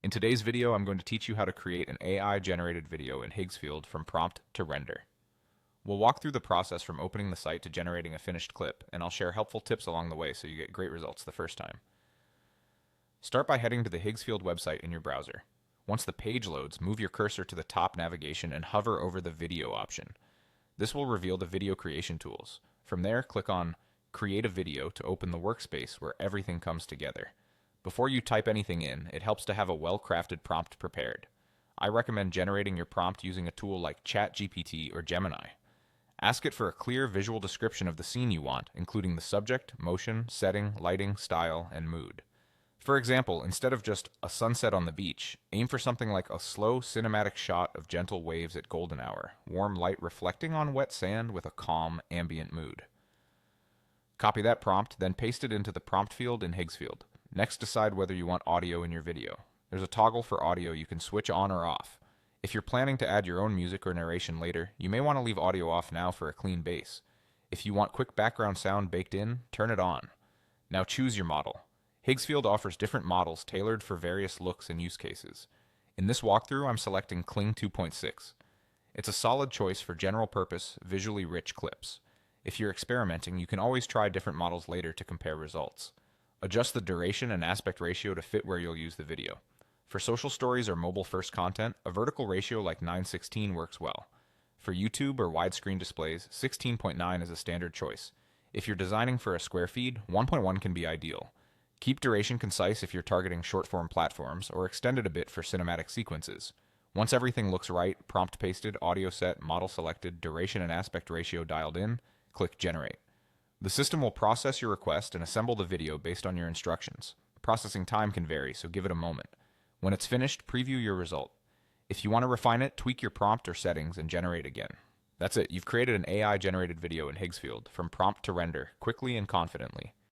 In today's video, I'm going to teach you how to create an AI-generated video in Higgsfield from prompt to render. We'll walk through the process from opening the site to generating a finished clip, and I'll share helpful tips along the way so you get great results the first time. Start by heading to the Higgsfield website in your browser. Once the page loads, move your cursor to the top navigation and hover over the video option. This will reveal the video creation tools. From there, click on Create a Video to open the workspace where everything comes together. Before you type anything in, it helps to have a well-crafted prompt prepared. I recommend generating your prompt using a tool like ChatGPT or Gemini. Ask it for a clear visual description of the scene you want, including the subject, motion, setting, lighting, style, and mood. For example, instead of just a sunset on the beach, aim for something like a slow cinematic shot of gentle waves at golden hour, warm light reflecting on wet sand with a calm, ambient mood. Copy that prompt, then paste it into the prompt field in Higgsfield. Next, decide whether you want audio in your video. There's a toggle for audio you can switch on or off. If you're planning to add your own music or narration later, you may want to leave audio off now for a clean bass. If you want quick background sound baked in, turn it on. Now choose your model. Higgsfield offers different models tailored for various looks and use cases. In this walkthrough, I'm selecting Kling 2.6. It's a solid choice for general-purpose, visually rich clips. If you're experimenting, you can always try different models later to compare results. Adjust the duration and aspect ratio to fit where you'll use the video. For social stories or mobile-first content, a vertical ratio like 9:16 works well. For YouTube or widescreen displays, 16.9 is a standard choice. If you're designing for a square feed, 1.1 can be ideal. Keep duration concise if you're targeting short-form platforms, or extend it a bit for cinematic sequences. Once everything looks right, prompt pasted, audio set, model selected, duration and aspect ratio dialed in, click Generate. The system will process your request and assemble the video based on your instructions. Processing time can vary, so give it a moment. When it's finished, preview your result. If you want to refine it, tweak your prompt or settings and generate again. That's it, you've created an AI-generated video in Higgsfield, from prompt to render, quickly and confidently.